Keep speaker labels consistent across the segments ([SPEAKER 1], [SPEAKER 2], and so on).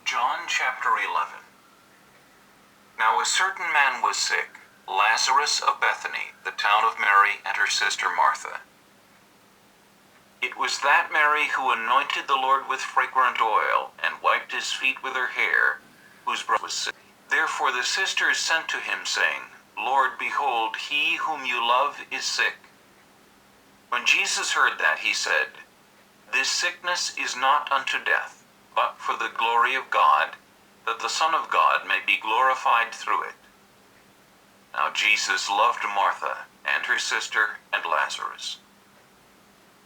[SPEAKER 1] John chapter 11. Now a certain man was sick, Lazarus of Bethany, the town of Mary and her sister Martha. It was that Mary who anointed the Lord with fragrant oil and wiped his feet with her hair, whose brother was sick. Therefore the sisters sent to him, saying, Lord, behold, he whom you love is sick. When Jesus heard that, he said, This sickness is not unto death, but for the glory of God, that the Son of God may be glorified through it. Now Jesus loved Martha and her sister and Lazarus.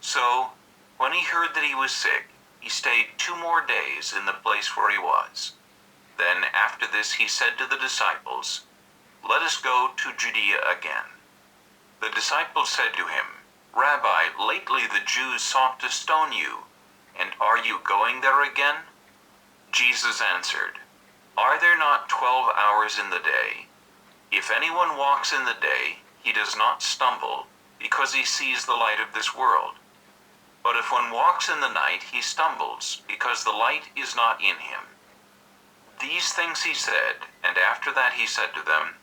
[SPEAKER 1] So, when he heard that he was sick, he stayed 2 more days in the place where he was. Then after this he said to the disciples, Let us go to Judea again. The disciples said to him, Rabbi, lately the Jews sought to stone you, and are you going there again? Jesus answered, Are there not 12 hours in the day? If anyone walks in the day, he does not stumble, because he sees the light of this world. But if one walks in the night, he stumbles, because the light is not in him. These things he said, and after that he said to them,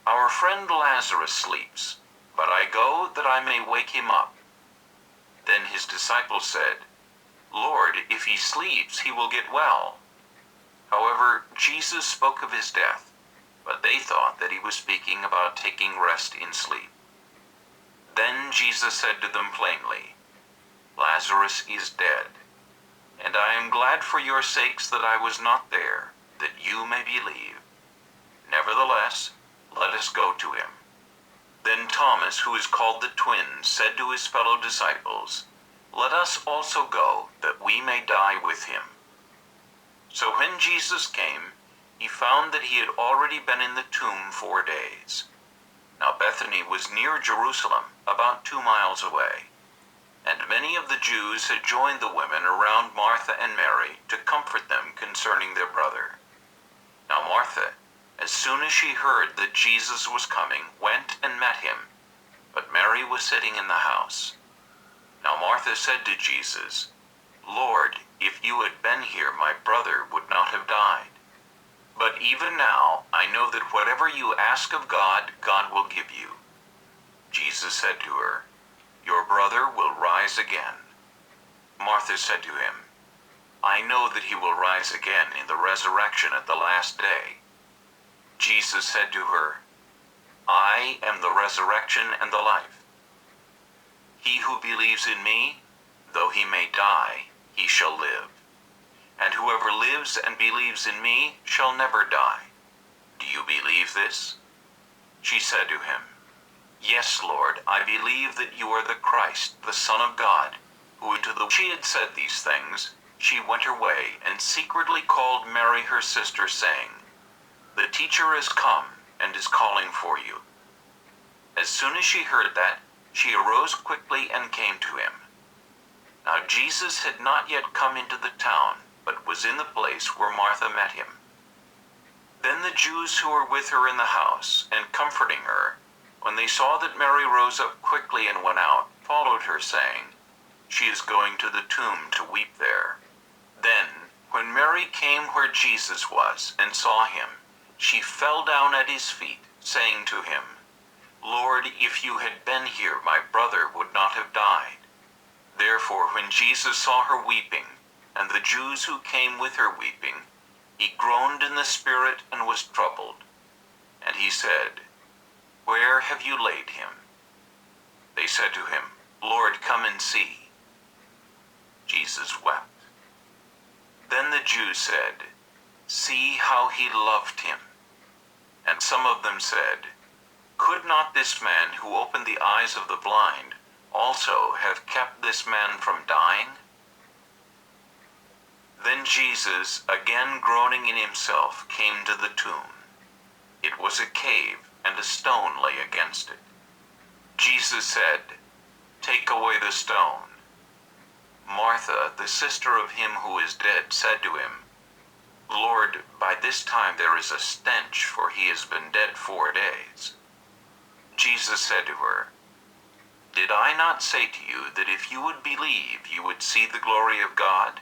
[SPEAKER 1] Our friend Lazarus sleeps, but I go that I may wake him up. Then his disciples said, Lord, if he sleeps, he will get well. However, Jesus spoke of his death, but they thought that he was speaking about taking rest in sleep. Then Jesus said to them plainly, Lazarus is dead, and I am glad for your sakes that I was not there, that you may believe. Nevertheless, let us go to him. Then Thomas, who is called the Twin, said to his fellow disciples, Let us also go, that we may die with him. So when Jesus came, he found that he had already been in the tomb 4 days. Now Bethany was near Jerusalem, about 2 miles away. And many of the Jews had joined the women around Martha and Mary to comfort them concerning their brother. Now Martha, as soon as she heard that Jesus was coming, went and met him, but Mary was sitting in the house. Now Martha said to Jesus, Lord, if you had been here, my brother would not have died. But even now I know that whatever you ask of God, God will give you. Jesus said to her, Your brother will rise again. Martha said to him, I know that he will rise again in the resurrection at the last day. Jesus said to her, I am the resurrection and the life. He who believes in me, though he may die, he shall live. And whoever lives and believes in me shall never die. Do you believe this? She said to him, Yes, Lord, I believe that you are the Christ, the Son of God, who into the... She had said these things, she went her way and secretly called Mary her sister, saying, The teacher is come and is calling for you. As soon as she heard that, she arose quickly and came to him. Now Jesus had not yet come into the town, but was in the place where Martha met him. Then the Jews who were with her in the house, and comforting her, when they saw that Mary rose up quickly and went out, followed her, saying, She is going to the tomb to weep there. Then, when Mary came where Jesus was and saw him, she fell down at his feet, saying to him, Lord, if you had been here, my brother would not have died. Therefore, when Jesus saw her weeping, and the Jews who came with her weeping, he groaned in the spirit and was troubled. And he said, Where have you laid him? They said to him, Lord, come and see. Jesus wept. Then the Jews said, See how he loved him. And some of them said, Could not this man who opened the eyes of the blind also have kept this man from dying? Then Jesus, again groaning in himself, came to the tomb. It was a cave, and a stone lay against it. Jesus said, Take away the stone. Martha, the sister of him who is dead, said to him, Lord, by this time there is a stench, for he has been dead 4 days. Jesus said to her, Did I not say to you that if you would believe, you would see the glory of God?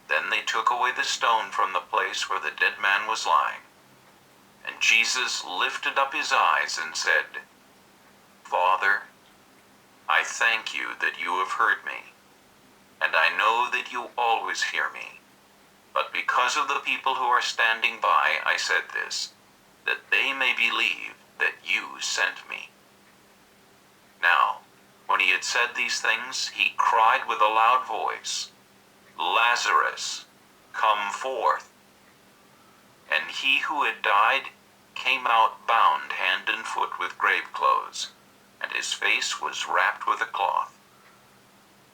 [SPEAKER 1] Then they took away the stone from the place where the dead man was lying. And Jesus lifted up his eyes and said, Father, I thank you that you have heard me, and I know that you always hear me. But because of the people who are standing by, I said this, that they may believe that you sent me. Now, when he had said these things, he cried with a loud voice, Lazarus, come forth. And he who had died came out bound hand and foot with grave clothes, and his face was wrapped with a cloth.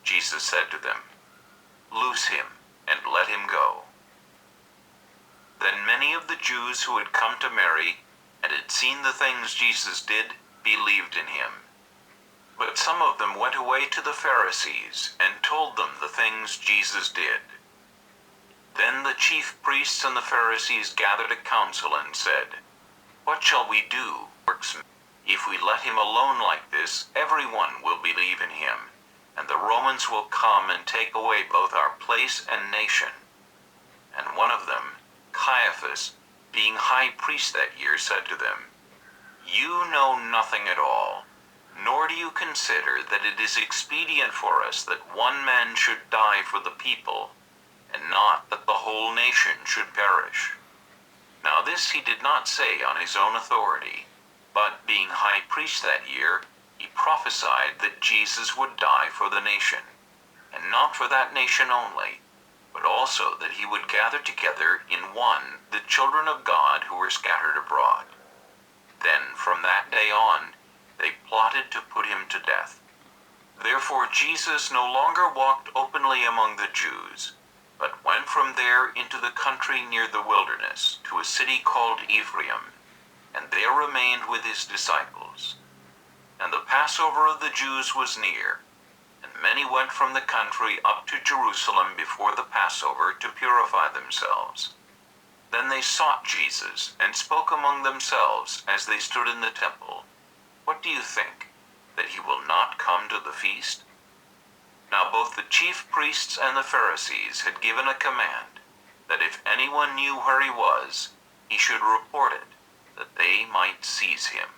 [SPEAKER 1] Jesus said to them, Loose him, and let him go. Then many of the Jews who had come to Mary, and had seen the things Jesus did, believed in him. But some of them went away to the Pharisees, and told them the things Jesus did. Then the chief priests and the Pharisees gathered a council and said, What shall we do? If we let him alone like this, everyone will believe in him, and the Romans will come and take away both our place and nation. And one of them, Caiaphas, being high priest that year, said to them, You know nothing at all, nor do you consider that it is expedient for us that one man should die for the people, and not that the whole nation should perish. Now this he did not say on his own authority, but being high priest that year, he prophesied that Jesus would die for the nation, and not for that nation only, but also that he would gather together in one the children of God who were scattered abroad. Then from that day on, they plotted to put him to death. Therefore Jesus no longer walked openly among the Jews, but went from there into the country near the wilderness, to a city called Ephraim, and there remained with his disciples. And the Passover of the Jews was near, and many went from the country up to Jerusalem before the Passover to purify themselves. Then they sought Jesus, and spoke among themselves as they stood in the temple, What do you think, that he will not come to the feast? Now both the chief priests and the Pharisees had given a command, that if anyone knew where he was, he should report it, that they might seize him.